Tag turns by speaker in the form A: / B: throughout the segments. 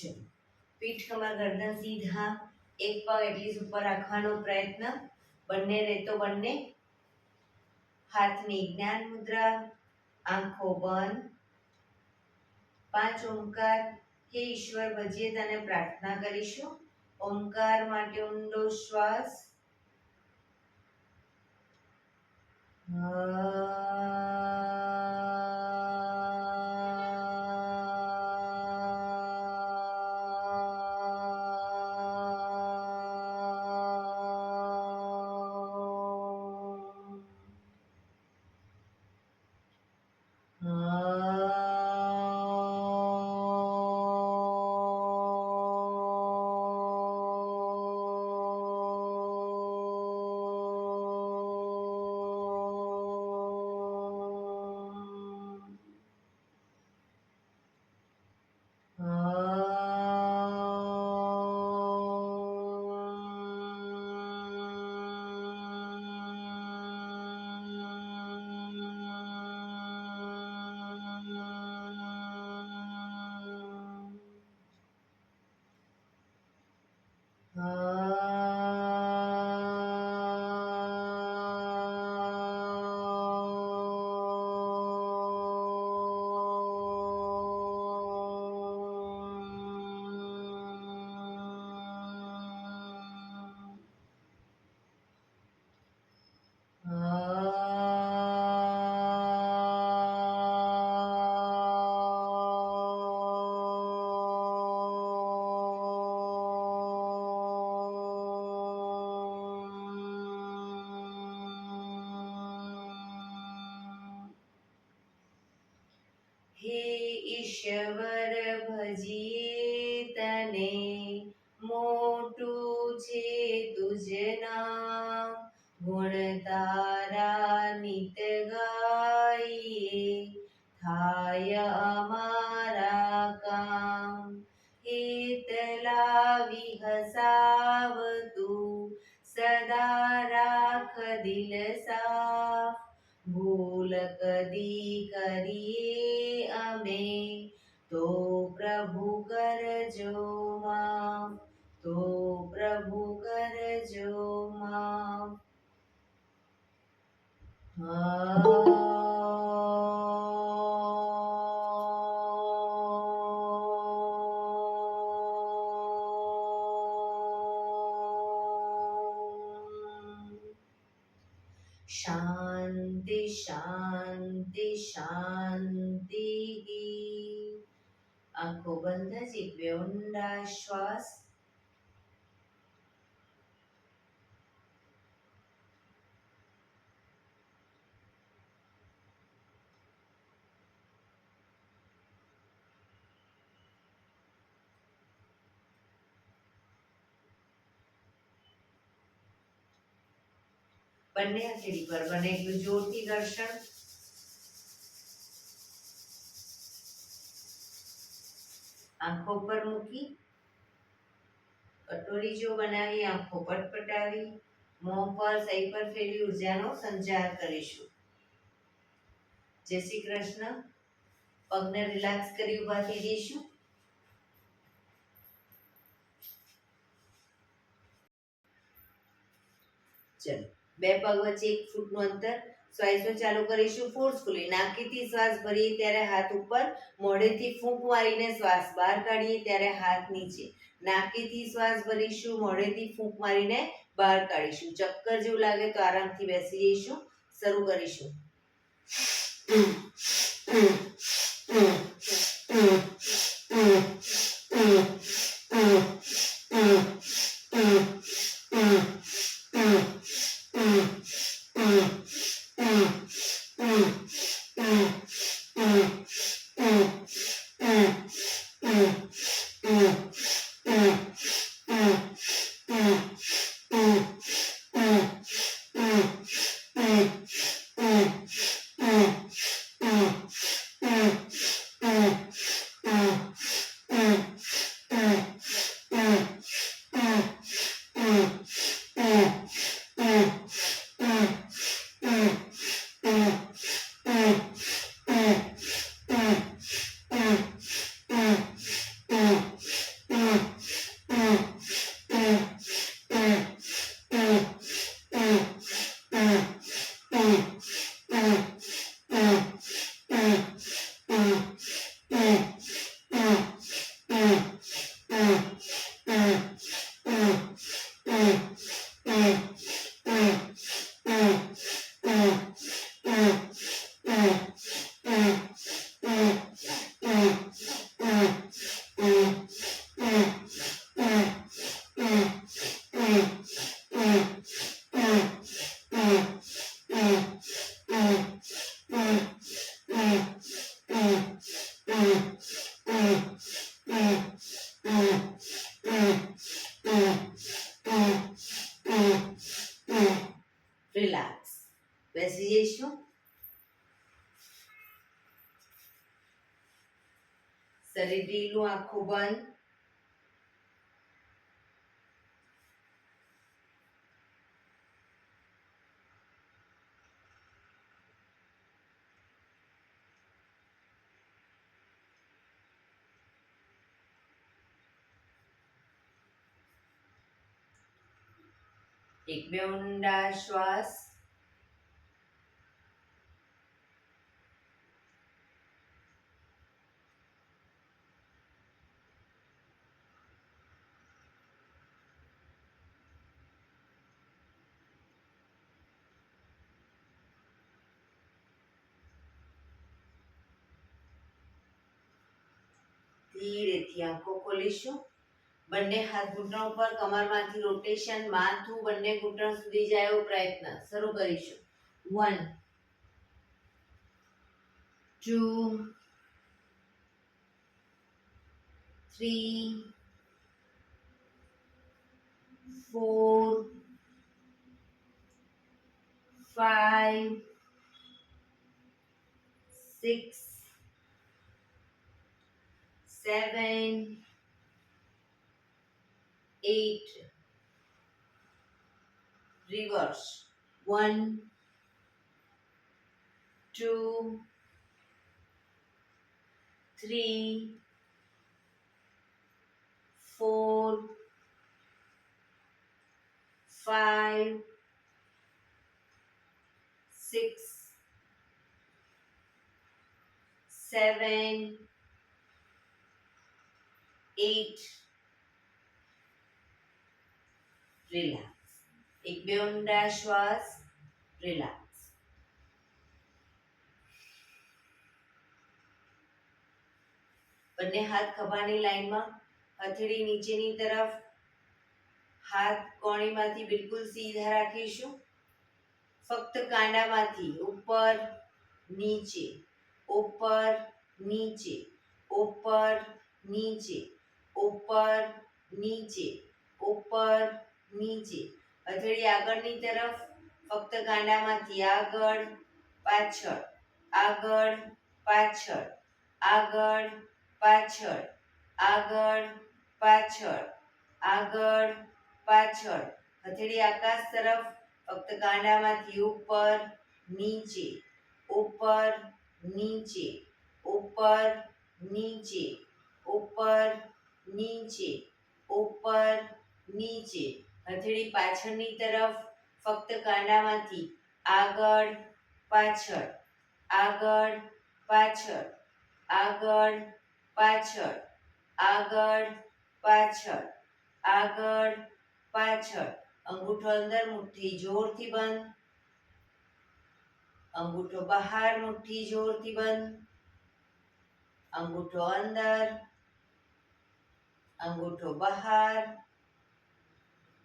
A: ચલો, પીઠ કમર ગરદન સીધા, એક પગ એટલી ઉપર રાખવાનો પ્રયત્ન, બંને રહેતો બંને, હાથની જ્ઞાન મુદ્રા, આંખો બંધ. 5 ઓમકાર હે ઈશ્વર ભજીએ તને પ્રાર્થના કરીશું. ઓમકાર માટે ઊંડો શ્વાસ. હે ઈશ્વર ભજીએ તને, મોટું છે તુજ નામ, ગુણ તારા નિત ગાઈએ, થાય અમારા કામ. હેતલા વિહસાવતું, સદા રાખ દિલ સાફ, ભૂલ કદી કરીએ અમે, તો પ્રભુ કરજો માફ, તો પ્રભુ કરજો માફ. શાંતિ શાંતિ શાંતિ. આંખો બંધ, જીભે ઊંડા શ્વાસ. બંને હથેળી પર બને એટલું જોરથી ઘર્ષણ. આંખો પર મૂકી કટોરી જો બનાવી, આંખો પટપટાવી, મોં પર સહી પર ફેરવી ઉર્જાનો સંચાર કરીશું. જય શ્રી કૃષ્ણ. પગને રિલેક્સ કરી ઊભા થઈ જઈશું. ચલો, બે પગ વચ્ચે 1 ફૂટનું અંતર. શ્વાસો ચાલુ કરીશું ફોર્સફુલી. નાકથી શ્વાસ ભરીએ ત્યારે હાથ ઉપર, મોઢેથી ફૂંક મારીને શ્વાસ બહાર કાઢીએ ત્યારે હાથ નીચે. નાકથી શ્વાસ ભરીશું, મોઢેથી ફૂંક મારીને બહાર કાઢીશું. ચક્કર જેવું લાગે તો આરામથી બેસી જઈશું. શરૂ કરીશું. શરીર ઢીલું, આંખો બંધ. એક બે ઊંડા શ્વાસ. ધીરેથી આંખો ખોલીશું. બંને હાથ ઘૂંટણ ઉપર, કમરમાંથી રોટેશન, માથું બંને ઘૂંટણ સુધી જાય એવો પ્રયત્ન. શરૂ કરીશું. 1 2 3 4 5 6 7 8. Reverse. 1 2 3 4 5 6 7 8. રિલેક્સ. એક બે ઊંડા શ્વાસ. રિલેક્સ. બંને હાથ ખભાની લાઈનમાં, હથેળી નીચેની તરફ, હાથ કોણીમાંથી બિલકુલ સીધા રાખીશું. ફક્ત કાંડામાંથી ઉપર નીચે, ઉપર નીચે, ઉપર નીચે, ઉપર નીચે, ઉપર નીચે. હથેળી આગળની તરફ, ફક્ત કાંડામાંથી આગળ પાછળ, આગળ પાછળ, આગળ પાછળ, આગળ પાછળ, આગળ પાછળ. હથેળી આકાશ તરફ, ફક્ત કાંડામાંથી ઉપર નીચે, ઉપર નીચે, ઉપર નીચે, ઉપર નીચે, ઉપર નીચે. હથેળી પાછળની તરફ, ફક્ત કાંડામાંથી આગળ પાછળ, આગળ પાછળ, આગળ પાછળ, આગળ પાછળ, આગળ પાછળ. અંગૂઠો અંદર, મુઠ્ઠી જોરથી બંધ. અંગૂઠો બહાર, મુઠ્ઠી જોરથી બંધ. અંગૂઠો અંદર, અંગૂઠો બહાર,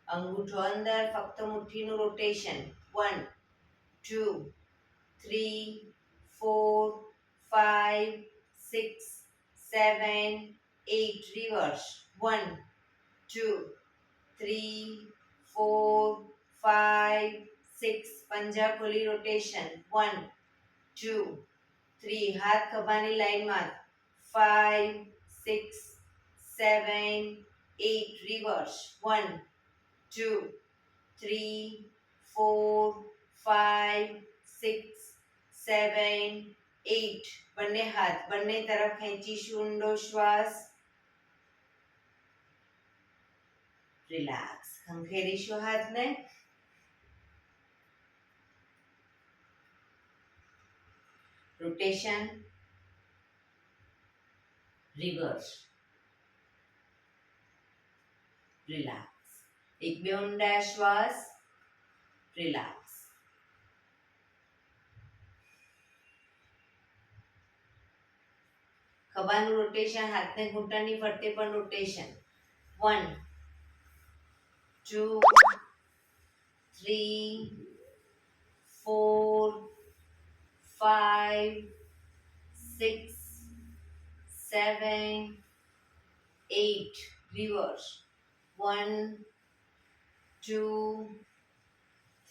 A: અંગૂઠો અંદર. ફક્ત મુઠ્ઠીનું રોટેશન. 1 2 3 4 5 6 7 8. રિવર્સ. 1 2 3 4 5 6. પંજા ખોલી રોટેશન. 1 2 3. હાથ ખભાની લાઈનમાં. 5 6 7 8. રિવર્સ. 1 2 3 4 5 6 7 8. બંને હાથ બંને તરફ ખેંચીશું. ઊંડો શ્વાસ. રિલેક્સ. ખંખેરીશું હાથને. રોટેશન. રિવર્સ. રિલેક્સ. એક બે ઊંડા શ્વાસ. રિલેક્સ. ખભાનું રોટેશન, હાથને ઘૂંટણની ફરતે પણ રોટેશન. 1 2 3 4 5 6 7 8. Reverse. 1 2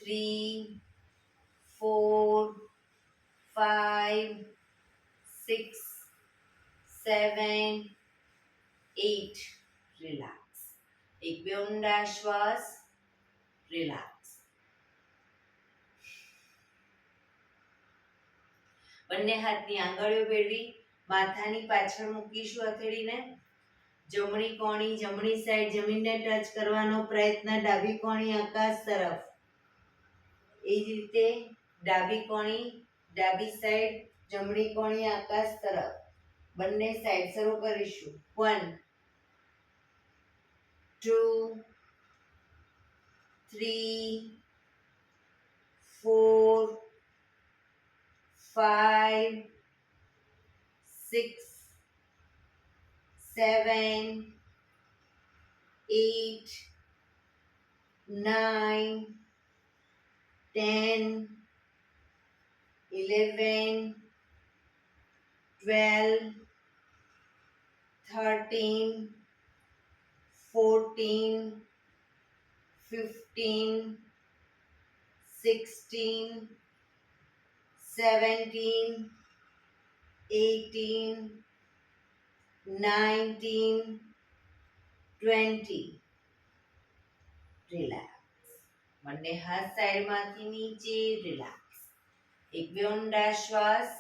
A: 3 4 5 6 7, 8. રિલેક્સ. એક બે ઊંડા શ્વાસ. રિલેક્સ. બંને હાથની આંગળીઓ ભેળવી માથાની પાછળ મૂકીશું હથેળીને. જમણી કોણી જમણી સાઈડ જમીનને ટચ કરવાનો પ્રયત્ન, ડાબી કોણી આકાશ તરફ. એ જ રીતે ડાબી કોણી ડાબી સાઈડ, જમણી કોણી આકાશ તરફ. બંને સાઈડ શરૂ કરીશું. 1, 2, 3, 4, 5, 6, 7, 8, 9, 10, 11, 12, 13, 14, 15, 16, 17, 18, 19, 20. રિલેક્સ. બંને હાથ સાઈડમાંથી નીચે. રિલેક્સ. એક બે ઊંડા શ્વાસ.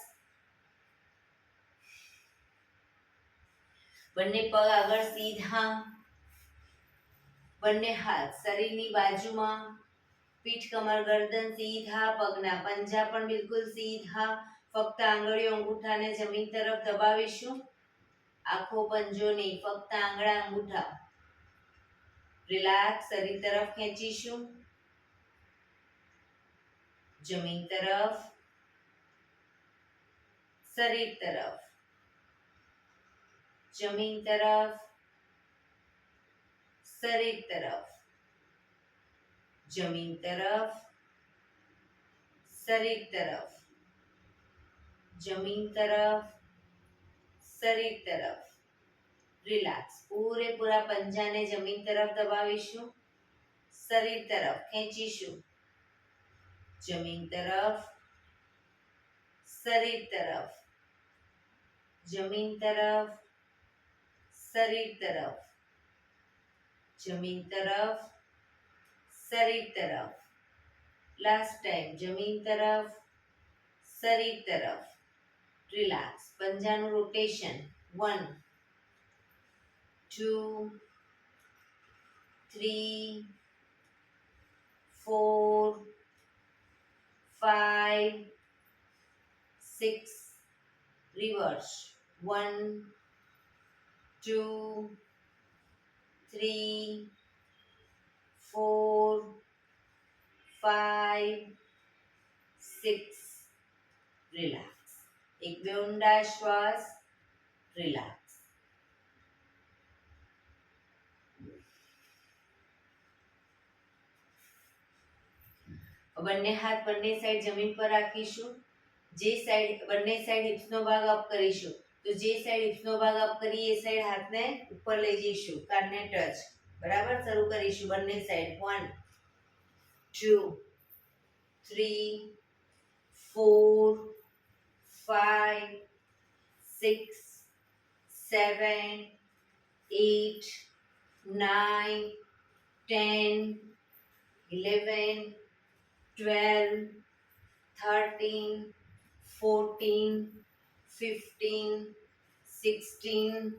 A: બંને પગ આગળ સીધા. બંને હાથ શરીરની બાજુમાં. પીઠ કમર ગરદન સીધા. પગના પંજા પણ બિલકુલ સીધા. ફક્ત આંગળીઓ અંગૂઠાને જમીન તરફ દબાવીશું. આખો પંજો નહીં, ફક્ત આંગળા અંગૂઠા. રિલેક્સ. શરીર તરફ ખેંચીશું. જમીન તરફ. શરીર તરફ. જમીન તરફ. શરીર તરફ. જમીન તરફ. શરીર તરફ. જમીન તરફ. શરીર તરફ. રિલેક્સ. પૂરેપૂરા પંજાને જમીન તરફ દબાવીશું. શરીર તરફ ખેંચીશું. જમીન તરફ. શરીર તરફ. જમીન તરફ. શરીર તરફ. જમીન તરફ. શરીર તરફ. Last time. જમીન તરફ. શરીર તરફ. રિલેક્સ. પંજાનું રોટેશન. 1, 2, 3, 4, 5, 6. રિવર્સ. 1, 2, 3, 4, 5, 6. રિલેક્સ. એક બે ઊંડા શ્વાસ. રિલેક્સ. બંને હાથ બંને સાઈડ જમીન પર રાખીશું. જે સાઈડ બંને સાઈડ હિપ્સનો ભાગ અપ કરીશું. તો જે સાઈડ હિપ્સનો ભાગ અપ કરીએ એ સાઈડ હાથને ઉપર લઈ જઈશું. કાનને ટચ. બરાબર. શરૂ કરીશું બંને સાઈડ. 1, 2, 3, 4, 5, 6, 7, 8, 9, 10, 11, 12, 13, 14, 15, 16,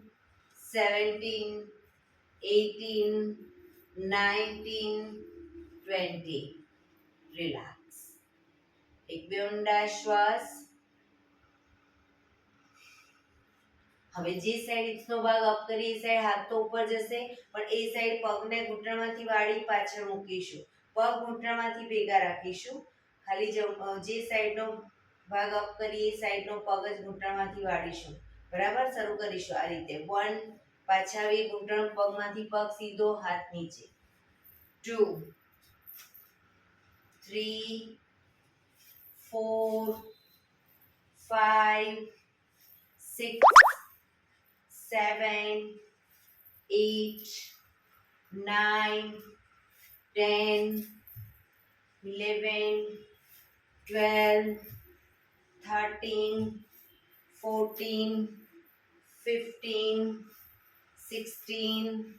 A: 17, 18, 19, 20. રિલેક્સ. એક બે ઊંડા શ્વાસ. હવે જે સાઈડ હિપ્સનો ભાગ અપ કરી એ સાઈડ હાથ તો ઉપર જશે, પણ એ સાઈડ પગને ઘૂંટણમાંથી વાળી પાછળ મૂકીશું. પગ ઘૂંટણમાંથી ભેગા રાખીશું. ખાલી જે સાઈડનો ભાગ અપ કરી એ સાઈડનો પગ જ ઘૂંટણમાંથી વાળીશું. બરાબર. શરૂ કરીશું આ રીતે. 1, પાછા આવી ઘૂંટણ પગમાંથી પગ સીધો, હાથ નીચે. 2, 3, 4, 5, 6, 7, 8, 9, 10, 11, 12, 13, 14, 15, 16,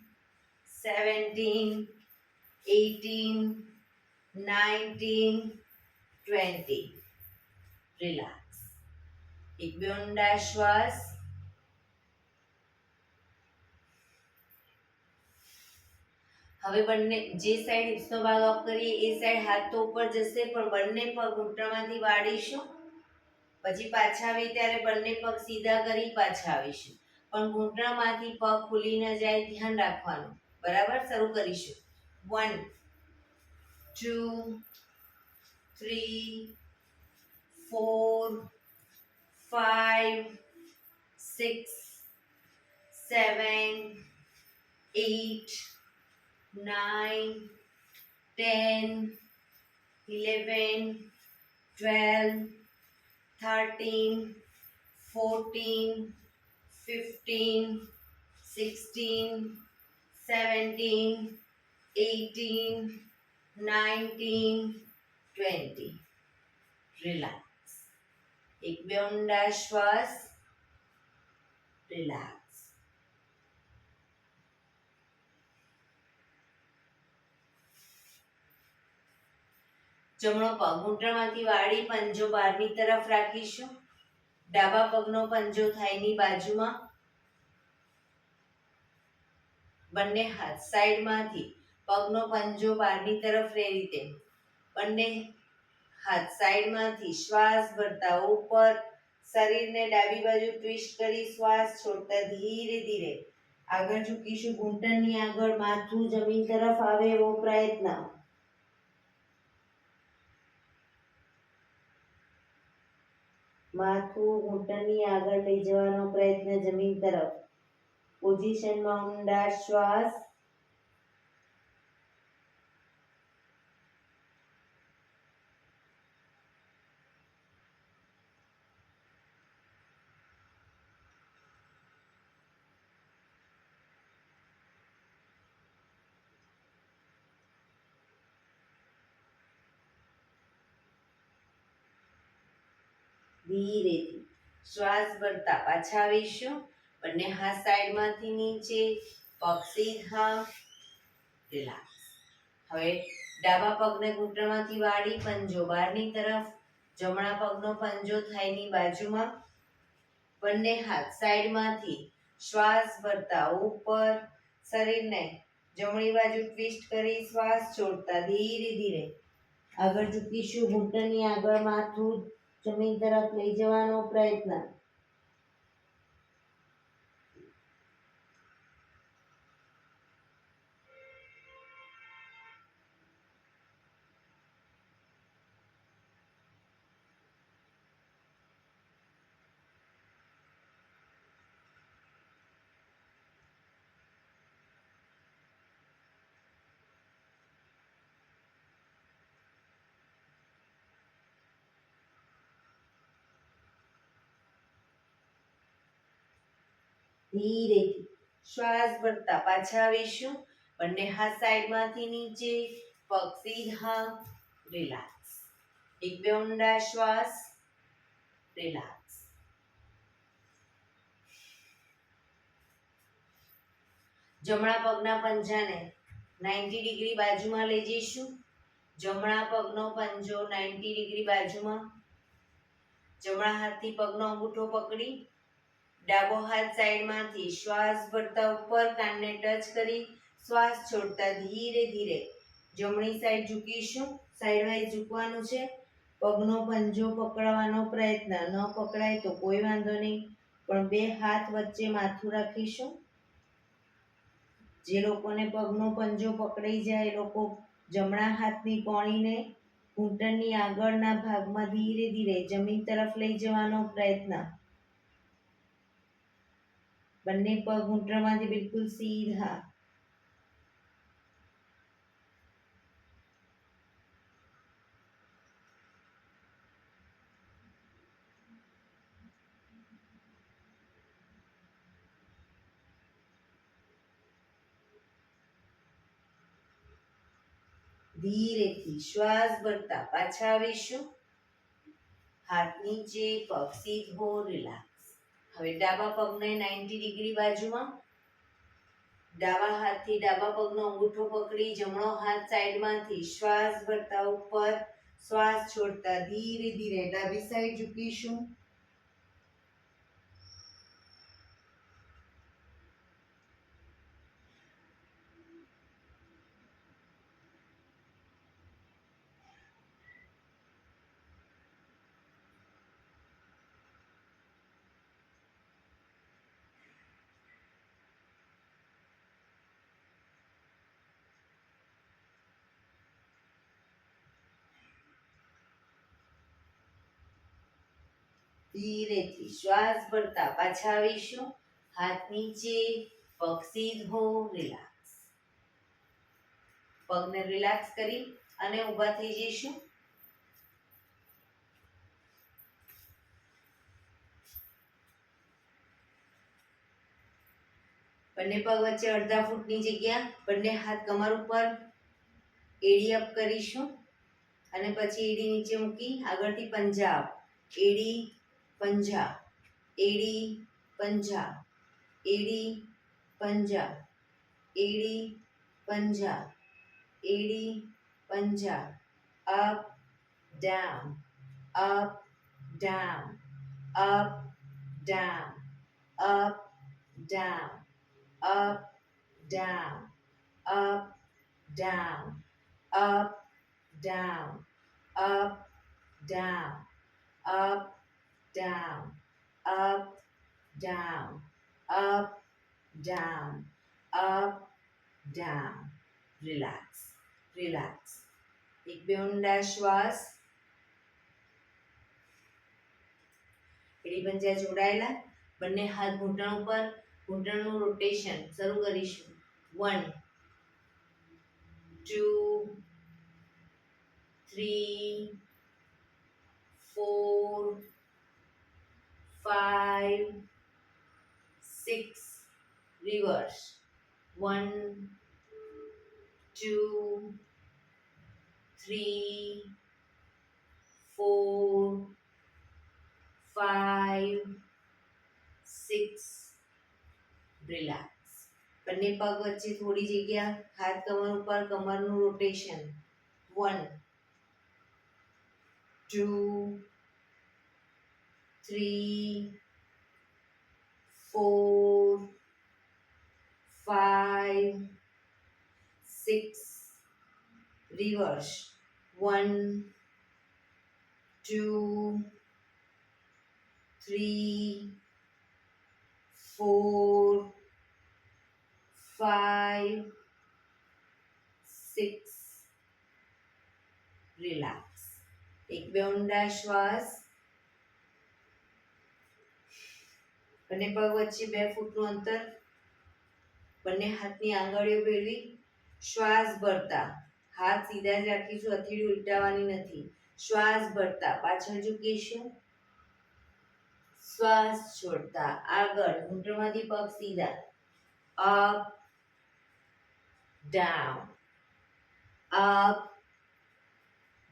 A: 17, 18, 19, 20. રિલેક્સ. એક બે ઊંડા શ્વાસ. હવે બંને જે સાઈડ હિપ્સનો ભાગ અપ કરીએ એ સાઈડ હાથ તો ઉપર જશે, પણ બંને પગ ઘૂંટણમાંથી વાળીશું. પછી પાછા આવી ત્યારે બંને પગ સીધા કરી પાછા આવીશું, પણ ઘૂંટણમાંથી પગ ખુલી ન જાય ધ્યાન રાખવાનું. બરાબર, શરૂ કરીશું. 1 2 3 4 5 6 7 8 9 10 11 12 13 14 15 16 17 18 19 20. રિલેક્સ. એક બે ઊંડા શ્વાસ. રિલેક્સ. જમણો પગ ઘૂંટણમાંથી વાળી પંજો બહારની તરફ રાખીશું. ડાબા પગનો પંજો થાઈની બાજુમાં. બંને હાથ સાઈડમાંથી પગનો પંજો બહારની તરફ એ રીતે. બંને હાથ સાઈડમાંથી શ્વાસ ભરતા ઉપર. શરીરને ડાબી બાજુ ટ્વિસ્ટ કરી શ્વાસ છોડતા ધીરે ધીરે આગળ ઝૂકીશું. ઘૂંટણની આગળ માથું જમીન તરફ આવે એવો પ્રયત્ન. માથું ઘૂંટણની આગળ લઈ જવાનો પ્રયત્ન જમીન તરફ. પોઝિશનમાં ઊંડા શ્વાસ. ધીરેથી શ્વાસ ભરતા પાછા આવીશું. બંને હાથ સાઈડમાંથી નીચે, પગ સીધા. રિલેક્સ. હવે ડાબા પગને ઘૂંટણમાંથી વાળી પંજો બહારની તરફ. જમણા પગનો પંજો થાઈની બાજુમાં. બંને હાથ સાઈડમાંથી શ્વાસ ભરતા ઉપર. શરીરને જમણી બાજુ ટ્વિસ્ટ કરી શ્વાસ છોડતા ધીરે ધીરે આગળ ઝૂકીશું. ઘૂંટણની આગળ માથું જમીન તરફ લઈ જવાનો પ્રયત્ન. ધીરેથી શ્વાસ ભરતા પાછા આવીશું. બંને હાથ સાઈડમાંથી નીચે, પગ સીધા. રિલેક્સ. એક બે ઊંડા શ્વાસ. રિલેક્સ. જમણા પગના પંજાને 90 ડિગ્રી બાજુમાં લઈ જઈશું. જમણા પગનો પંજો 90 ડિગ્રી બાજુમાં. જમણા હાથથી પગનો અંગૂઠો પકડી ડાબો હાથ સાઈડમાંથી શ્વાસ ભરતા ઉપર કાનને ટચ કરી શ્વાસ છોડતા ધીરે ધીરે જમણી સાઈડ ઝૂકીશું. સાઈડ વાઇઝ ઝૂકવાનું છે. પગનો પંજો પકડવાનો પ્રયત્ન. ન પકડાય તો કોઈ વાંધો નહીં, પણ બે હાથ વચ્ચે માથું રાખીશું. જે લોકોને પગનો પંજો પકડાઈ જાય એ લોકો જમણા હાથની કોણીને ઘૂંટણની આગળના ભાગમાં ધીરે ધીરે જમીન તરફ લઈ જવાનો પ્રયત્ન. બંને પગ ઘૂંટણમાંથી બિલકુલ સીધા. ધીરેથી શ્વાસ ભરતા પાછા આવીશું. હાથ નીચે, પગ સીધો. રિલેક્સ. હવે ડાબા પગને 90 ડિગ્રી બાજુમાં, ડાબા હાથથી ડાબા પગનો અંગૂઠો પકડી જમણો હાથ સાઈડમાંથી શ્વાસ ભરતા ઉપર, શ્વાસ છોડતા ધીરે ધીરે ડાબી સાઈડ ઝૂકીશું. ધીરેથી શ્વાસ ભરતા પાછા આવીશું. હાથ નીચે, પગ સીધો, રિલેક્સ. પગને રિલેક્સ કરી અને ઊભા થઈ જઈશું. બંને પગ વચ્ચે અડધા ફૂટની જગ્યા, બંને હાથ કમર ઉપર, એડી અપ કરીશું અને પછી એડી નીચે મૂકી આગળથી પંજા. એડી પંજા, એડી પંજા, એડી પંજા, એડી પંજા, એડી પંજા. Up down, up down, up down, up down, up, down, up, down, up, down, up, down, up, down, up, down, up, down, up, down. Relax, relax. એક બે ઊંડા શ્વાસ. એડી પંજા જોડાયેલા, બંને હાથ ઘૂંટણ ઉપર, ઘૂંટણનું રોટેશન શરૂ કરીશું. 1 2 3 4 5 6 રિવર્સ. 1 2 3 4 5 6. રિલેક્સ. બંને પગ વચ્ચે થોડી જગ્યા, હાથ કમર ઉપર, કમરનું રોટેશન. 1 2 3 4 5 6. રિવર્સ. 1 2 3 4 5 6. રિલેક્સ. એક બે ઊંડા શ્વાસ. બંને પગ વચ્ચે 2 ફૂટનું અંતર, બંને હાથની આંગળીઓ ભેળવી શ્વાસ ભરતા હાથ સીધા જ રાખીશું, હથેળી ઉલટાવવાની નથી. શ્વાસ ભરતા પાછળ ઝૂકીશું. શ્વાસ છોડતા આગળ, ઘૂંટણમાંથી પગ સીધા. Up down, up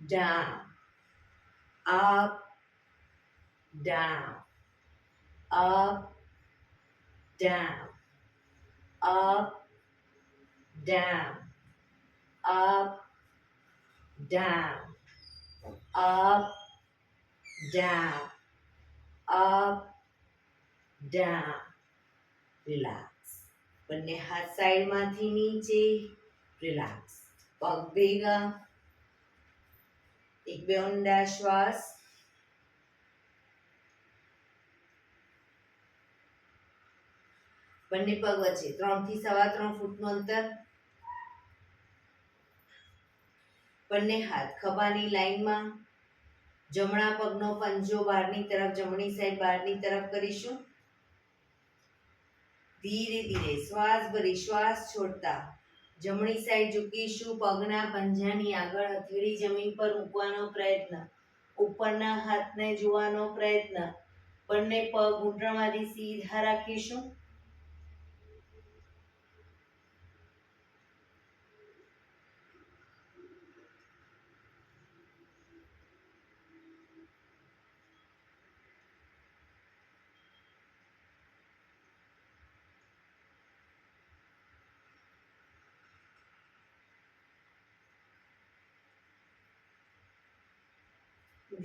A: down, up down, up down, up down, up down, up down, up, down. Relax. બંને હાથ સાઈડમાંથી નીચે. રિલેક્સ. પગ ભેગા. એક બે ઊંડા શ્વાસ. બંને પગ વચ્ચે 3 થી 3.25 ફૂટનું અંતર. બંને હાથ ખભાની લાઈનમાં. જમણા પગનો પંજો બહારની તરફ, જમણી સાઈડ બહારની તરફ કરીશું. ધીરે ધીરે શ્વાસ ભરી શ્વાસ છોડતા જમણી સાઈડ ઝૂકીશું. પગના પંજાની આગળ હથેળી જમીન પર મૂકવાનો પ્રયત્ન, ઉપરના હાથને જોવાનો પ્રયત્ન. બંને પગ ઘૂંટણમાંથી સીધા રાખીશું.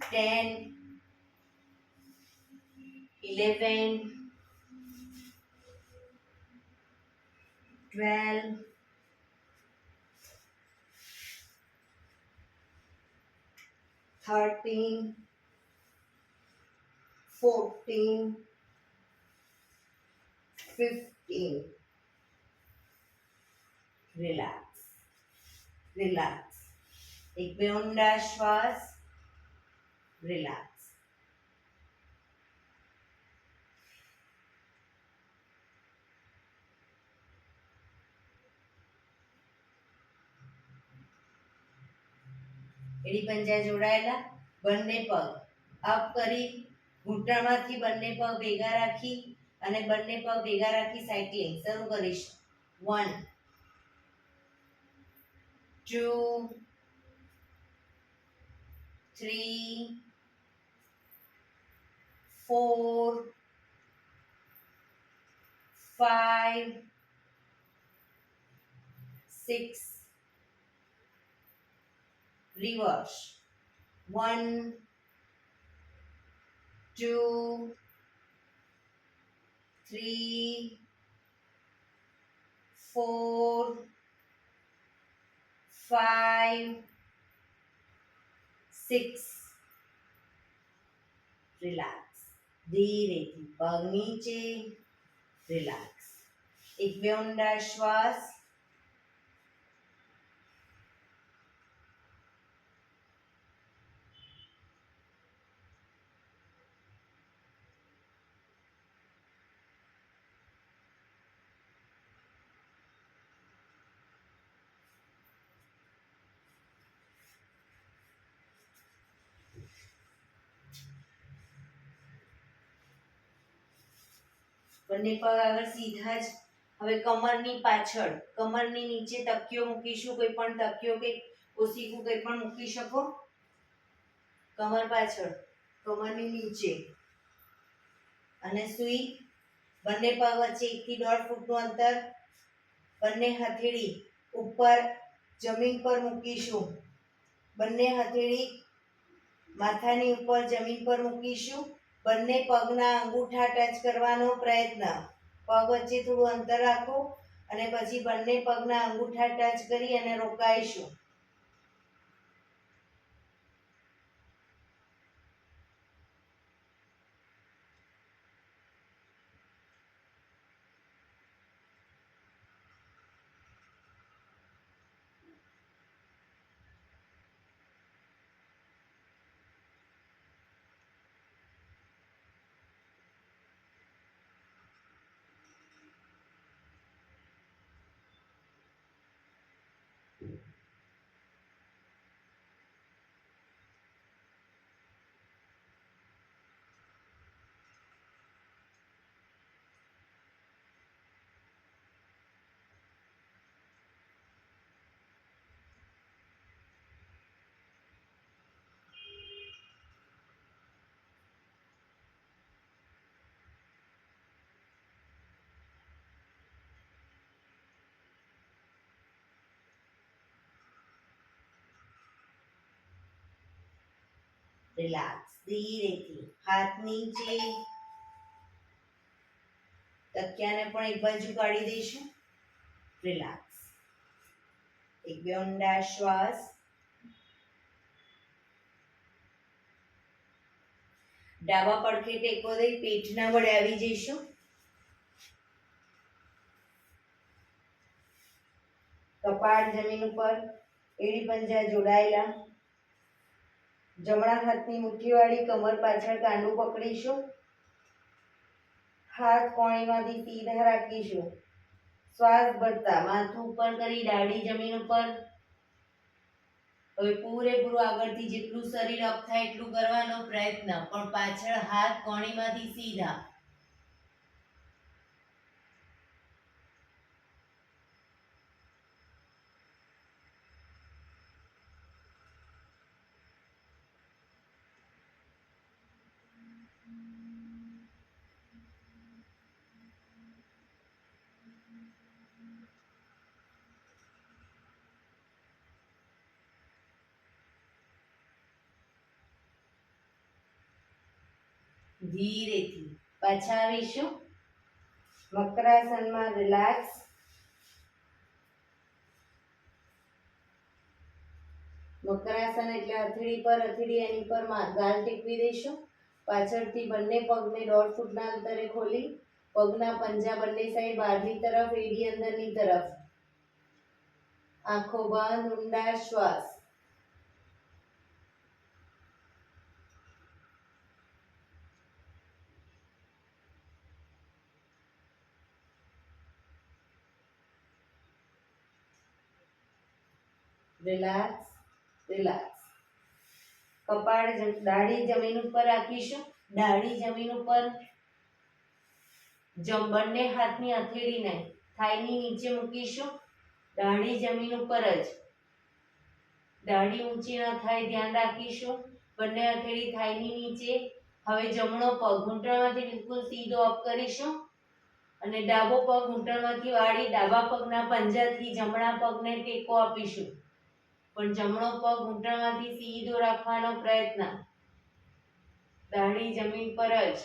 A: 10, 11, 12, 13, 14, 15. Relax. Relax. एक બે ઊંડા શ્વાસ. Relax. એડી પંજા જોડાયેલા. બંને પગ અપ કરી ઘૂંટણમાંથી બંને પગ ભેગા રાખી અને બંને પગ ભેગા રાખી સાયકલિંગ શરૂ કરીશું. 1, 2, 3, 4, 5, 6. Reverse. 1, 2, 3, 4, 5, 6. રિલેક્સ. ધીરેથી પગ નીચે. રિલેક્સ. એક બે ઊંડા શ્વાસ. બંને પગ આગળ સીધા જ. હવે કમરની પાછળ કમરની નીચે તકિયો મૂકીશું. કોઈ પણ તકિયો કે ઓસીકું કોઈ પણ મૂકી શકો. કમર પાછળ કમરની નીચે અને સૂઈ. બંને પગ વચ્ચે 1 થી 1.5 ફૂટનું અંતર. બંને હથેળી ઉપર જમીન પર મૂકીશું. બંને હથેળી માથાની ઉપર જમીન પર મૂકીશું. બંને પગના અંગૂઠા ટચ કરવાનો પ્રયત્ન. પગ વચ્ચે થોડું અંતર રાખો અને પછી બંને પગના અંગૂઠા ટચ કરી અને રોકાઈશું. રિલેક્સ. ધીરેથી હાથ નીચે. તકિયાને પણ એક બાજુ કાઢી દઈશું. રિલેક્સ. એક બે ઊંડા શ્વાસ. ડાબા પડખે ટેકો દઈ પેટના વડે આવી જઈશું. કપાળ જમીન ઉપર. એડી પંજા જોડાયેલા. જમણા હાથની મુઠ્ઠીવાળી કમર પાછળ કાંડું પકડીશું. હાથ કોણીમાંથી સીધા રાખીશું. શ્વાસ ભરતા માથું ઉપર કરી દાઢી જમીન ઉપર. હવે પૂરેપૂરું આગળથી જેટલું શરીર અપ થાય એટલું કરવાનો પ્રયત્ન, પણ પાછળ હાથ કોણીમાંથી સીધા. ધીરેથી. પાછા આવીશું. મકરાસનમાં રિલેક્સ. મકરાસન એટલે હથેળી પર હથેળી એની પર ગાલ ટેકવી દઈશું. પાછળથી બંને પગને 1.5 ફૂટના અંતરે ખોલી પગના પંજા બંને સાઈડ બહારની તરફ, એડી અંદરની તરફ. આંખો બંધ, ઊંડા શ્વાસ. Relax, relax. કપાળ દાઢી જમીન ઉપર રાખીશું. દાઢી જમીન ઉપર. બંને હાથની હથેળીને થાઈની નીચે મૂકીશું. દાઢી જમીન ઉપર જ. દાઢી ઊંચી ન થાય ધ્યાન રાખીશું. બંને હથેળી થાઈની નીચે. હવે જમણો પગ ઘૂંટણમાંથી બિલકુલ સીધો અપ કરીશું અને ડાબો પગ ઘૂંટણમાંથી વાળી ડાબા પગના પંજાથી જમણા પગને ટેકો આપીશું. પણ જમણો પગ ઘૂંટણમાંથી સીધો રાખવાનો પ્રયત્ન. દાઢી જમીન પર જ.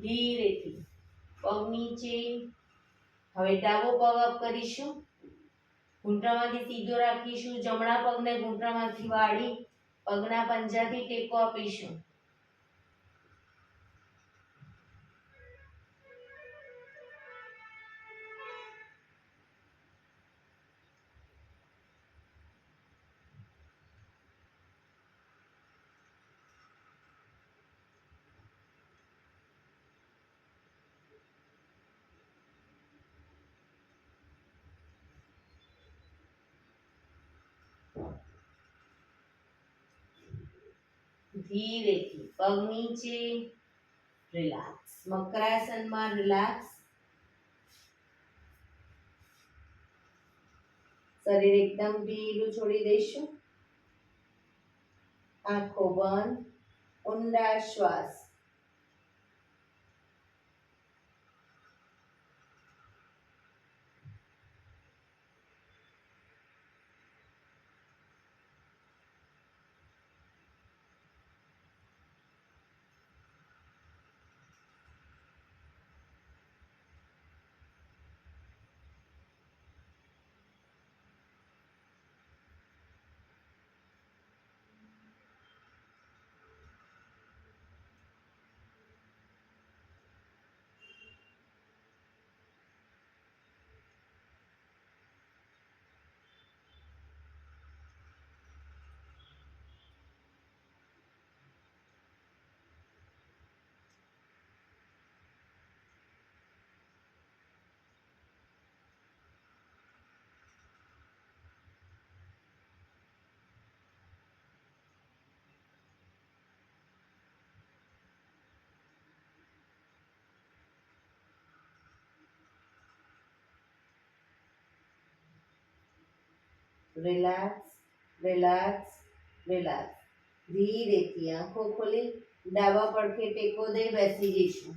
A: ધીરેથી પગ નીચે. હવે ડાબો પગ અપ કરીશું. ઘૂંટણમાંથી સીધો રાખીશું. જમણા પગને ઘૂંટણમાંથી વાળી પગના પંજાથી ટેકો આપીશું. ધીરેથી પગ નીચે. રિલેક્સ. મકરાસનમાં રિલેક્સ. શરીર એકદમ ઢીલું છોડી દઈશું. આંખો બંધ, ઊંડા શ્વાસ. Relax, relax, relax. ધીરેથી આંખો ખોલી ડાબા પડખે ટેકો દઈ બેસી જઈશું.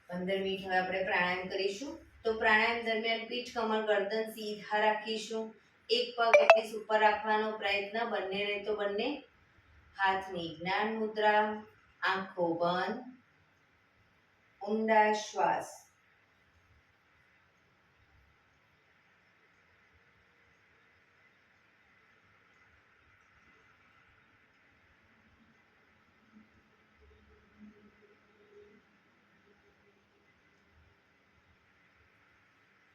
A: પંદર મિનિટ હવે આપણે પ્રાણાયામ કરીશું. તો પ્રાણાયામ દરમિયાન પીઠ, કમર, ગરદન સીધા રાખીશું. એક પગ એટલીસ્ટ ઉપર રાખવાનો પ્રયત્ન. બંને રહે તો બંને. હાથની જ્ઞાન મુદ્રા. આંખો બંધ, ઊંડા શ્વાસ.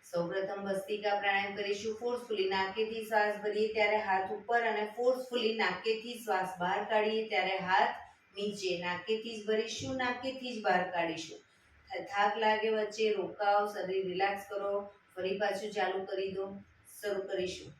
A: સૌપ્રથમ ભસ્ત્રિકા પ્રાણાયામ કરીશું. ફોર્સફુલી નાકેથી શ્વાસ ભરીએ ત્યારે હાથ ઉપર અને ફોર્સફુલી નાકેથી શ્વાસ બહાર કાઢીએ ત્યારે હાથ નીચે. નાકેથી જ ભરીશું, નાકેથી જ બહાર કાઢીશું. થાક લાગે વચ્ચે રોકાવ, શરીર રિલેક્સ કરો. ફરી પાછું ચાલુ કરી દો. શરૂ કરીશું.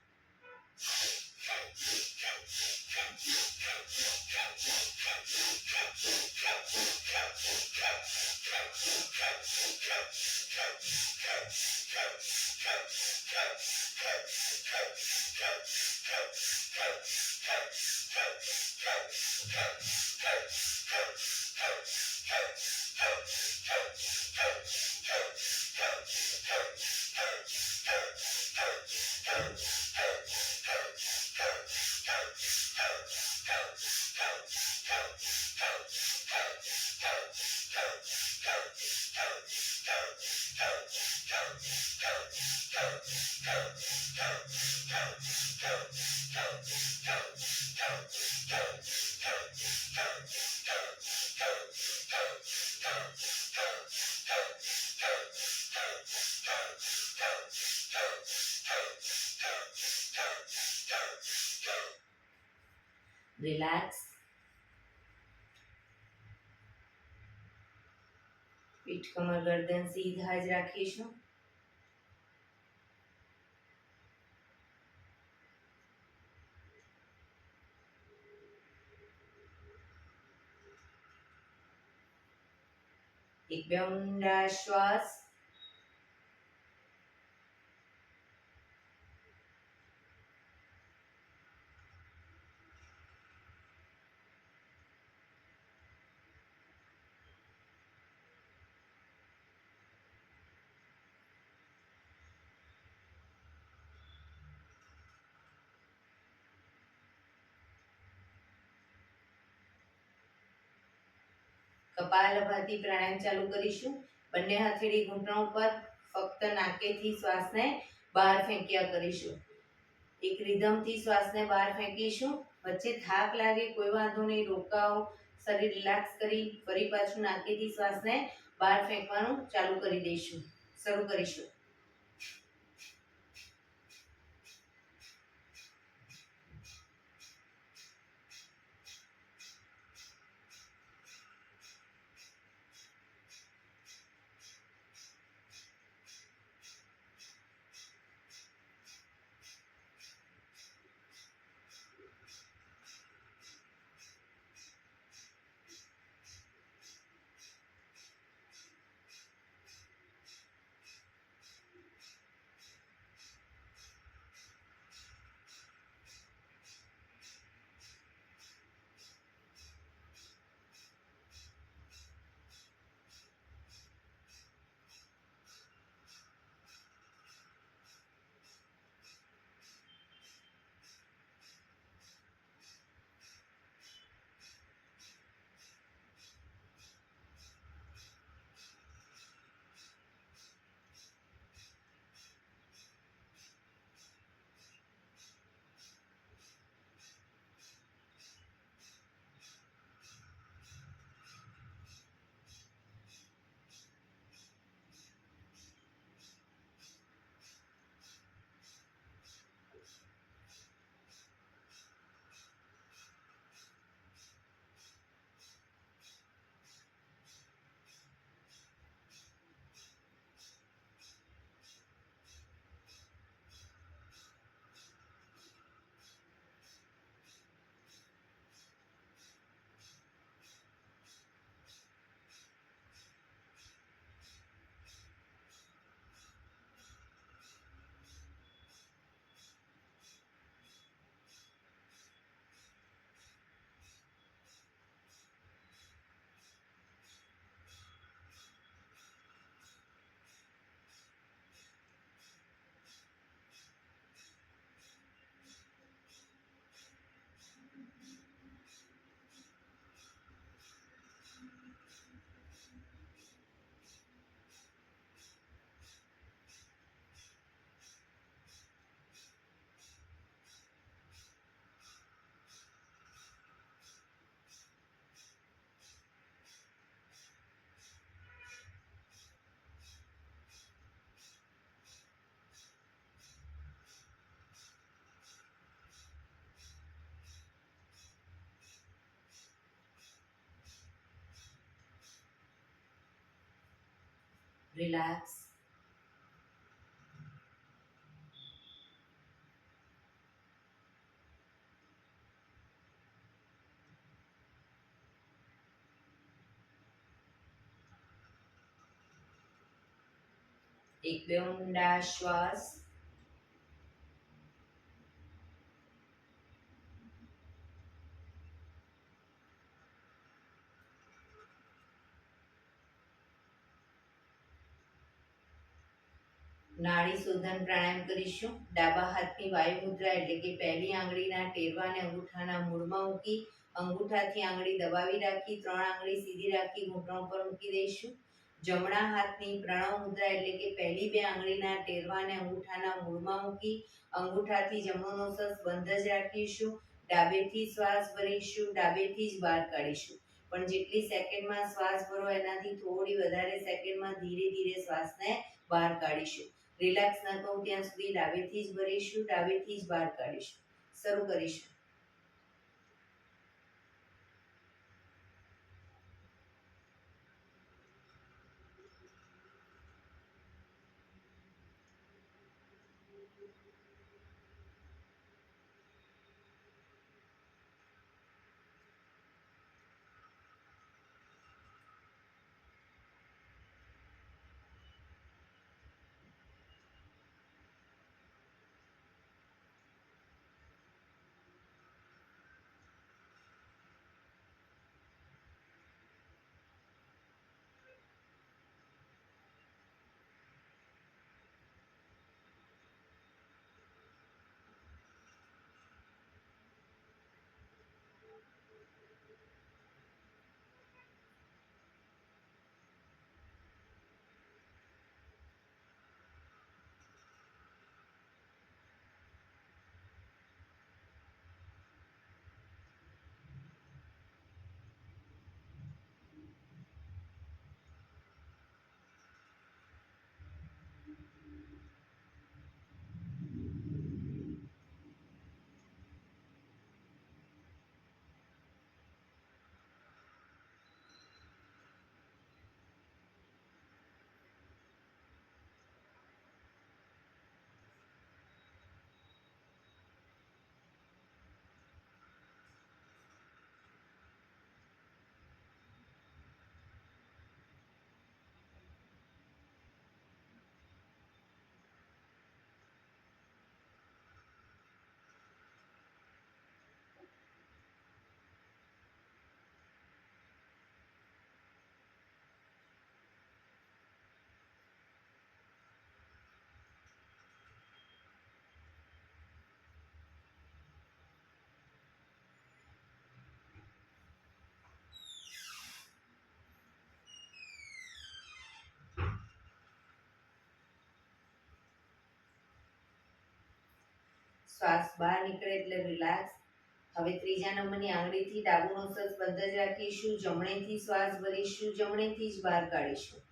A: રિલેક્સ. પીઠ કમર ગરદન સીધા જ રાખીશું. એક બે ઊંડા શ્વાસ. કપાલભાતિ પ્રાણાયામ ચાલુ કરીશું. બંને હથેળી ઘૂંટણ ઉપર, ફક્ત નાકેથી શ્વાસને બહાર ફેંક્યા કરીશું. એક રિધમથી શ્વાસને બહાર ફેંકીશું. વચ્ચે થાક લાગે કોઈ વાંધો નહીં, રોકાઓ, શરીર રિલેક્સ કરી ફરી પાછું નાકેથી શ્વાસને બહાર ફેંકવાનું ચાલુ કરી દઈશું. શરૂ કરીશું. રિલેક્સ. એક બે ઊંડા શ્વાસ. નાડી શોધન પ્રાણાયામ કરીશું. ડાબા હાથની વાયુ મુદ્રા એટલે કે પહેલી આંગળીના ટેરવાને અંગૂઠાના મૂળમાં મૂકી અંગૂઠાથી આંગળી દબાવી રાખી 3 આંગળી સીધી રાખી ઘૂંટણ પર મૂકી દઈશું. જમણા હાથની પ્રણવ મુદ્રા એટલે કે પહેલી 2 આંગળીના ટેરવાને અંગૂઠાના મૂળમાં મૂકી અંગૂઠાથી જમણો નોસસ બંધ જ રાખીશું. ડાબેથી શ્વાસ ભરીશું, ડાબેથી જ બહાર કાઢીશું. પણ જેટલી સેકન્ડમાં શ્વાસ ભરો એનાથી થોડી વધારે સેકન્ડમાં ધીરે ધીરે શ્વાસને બહાર કાઢીશું. રિલેક્સ ન થવું ત્યાં સુધી ડાબેથી જ ભરીશું, ડાબેથી જ બહાર કાઢીશું. શરૂ કરીશું. શ્વાસ બહાર નીકળે એટલે રિલેક્સ. હવે ત્રીજા નંબરની આંગળીથી ડાબુ નોસસ બંધ જ રાખીશું. જમણેથી શ્વાસ ભરીશું, જમણેથી જ બહાર કાઢીશું.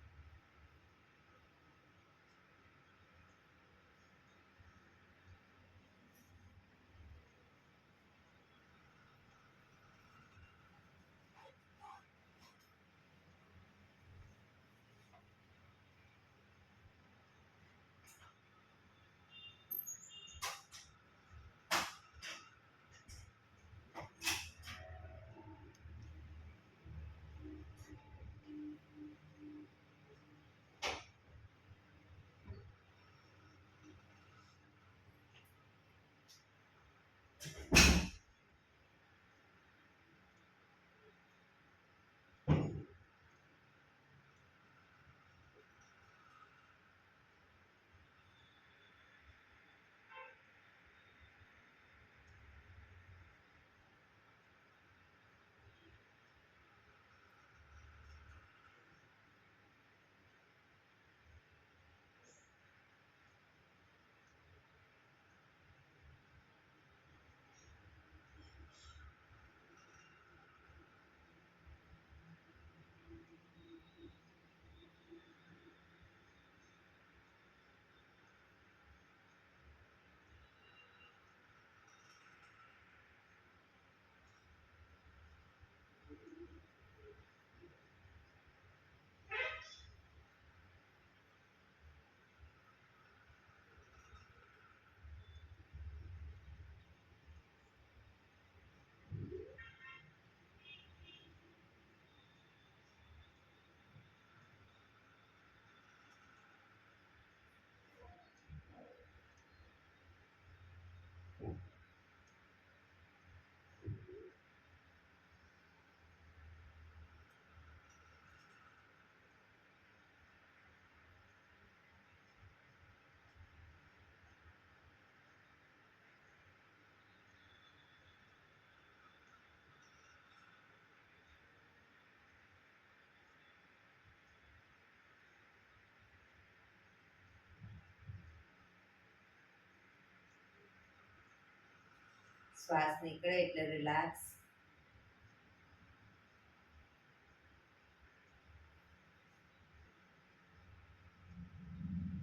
A: શ્વાસ નીકળે એટલે રિલેક્સ.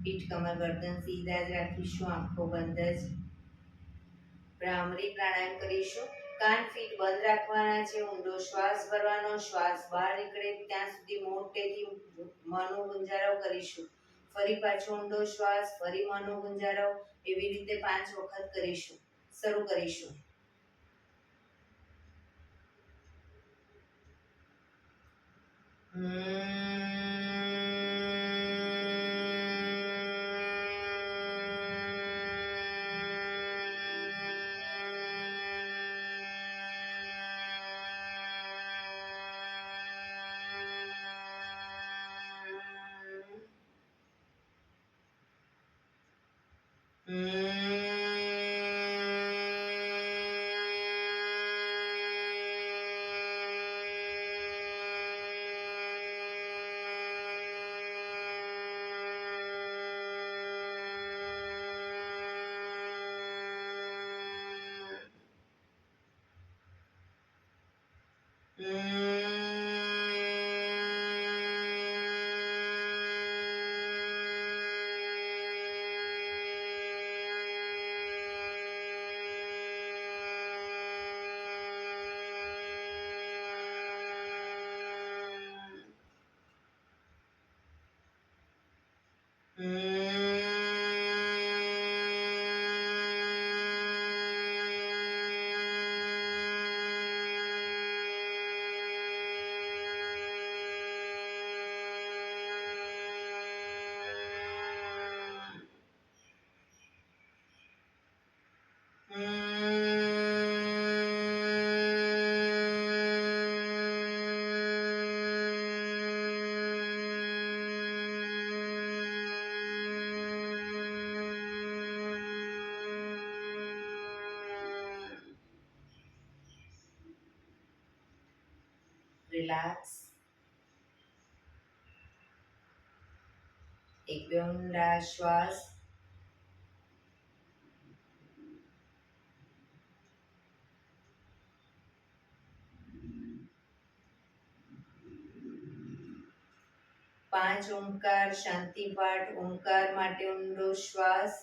A: પીઠ કમર ગરદન સીધા જ રાખીશું, આંખો બંધ જ. ભ્રામરી પ્રાણાયામ કરીશું. કાન ફીટ બંધ રાખવાના છે, ઊંડો શ્વાસ ભરવાનો, શ્વાસ બહાર નીકળે ત્યાં સુધી મોટેથી મોંનો ગુંજારો કરીશું. ફરી પાછો ઊંડો શ્વાસ, ફરી મોંનો ગુંજારો, એવી રીતે 5 વખત કરીશું. શરૂ કરીશું. રિલેક્સ. એક બે ઊંડા શ્વાસ. પાંચ ઓમકાર શાંતિ પાઠ. ઓમકાર માટે ઊંડો શ્વાસ.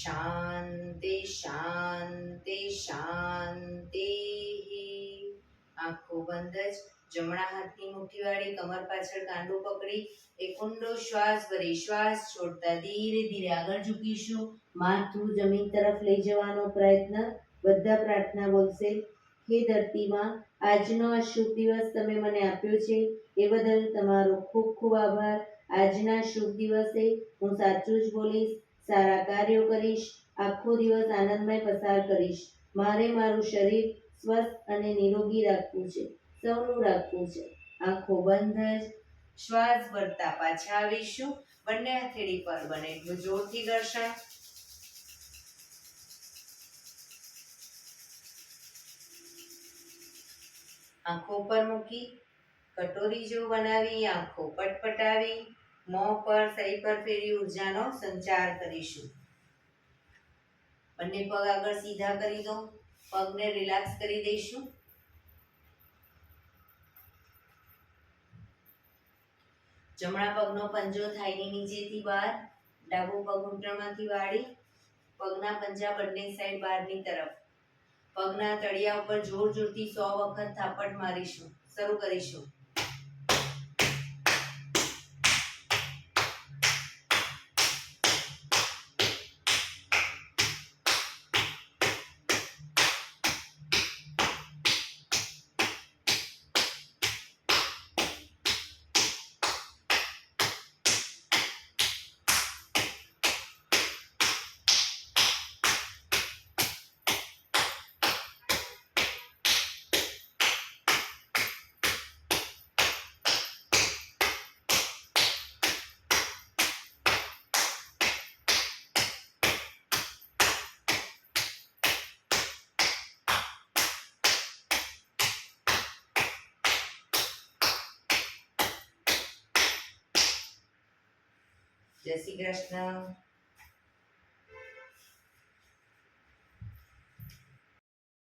A: શાંતિ શાંતિ શાંતિ. આંખો બંધ જ. જમણા હાથની મુઠ્ઠી વાળી કમર પાછળ કાંડું પકડી એક ઊંડો શ્વાસ ભરી શ્વાસ છોડતા ધીરે ધીરે આગળ ઝૂકીશું. માથું જમીન તરફ લઈ જવાનો પ્રયત્ન. બધા પ્રાર્થના બોલશે. હે ધરતીમાં, આજનો આ શુભ દિવસ તમે મને આપ્યો છે એ બદલ તમારો ખૂબ ખૂબ આભાર. આજના શુભ દિવસે હું સાચું જ બોલીશ, સારા કાર્યો કરીશ, આખો દિવસ આનંદમય પસાર કરીશ. મારે મારું શરીર સ્વસ્થ અને નિરોગી રાખવું છે, સૌનું રાખવું છે. આંખો બંધ જ શ્વાસ ભરતા પાછા આવીશું. બંને હથેળી પર બને એટલું જોરથી ઘર્ષણ. આંખો પર મૂકી કટોરી જેવું બનાવી આંખો પટપટાવી મોં પર સહી પર ફેરી ઉર્જાનો સંચાર કરીશું. બંને પગ આગળ સીધા કરી દો. પગને રિલેક્સ કરી દઈશું. જમણા પગનો પંજો થાઈની નીચેથી બહાર, ડાબો પગ ઘૂંટણમાંથી વાળી, પગના પંજા બંને સાઈડ બહારની તરફ. પગના તળિયા ઉપર જોર જોરથી 100 વખત થાપટ મારીશું. શરૂ કરીશું. જય શ્રી કૃષ્ણ.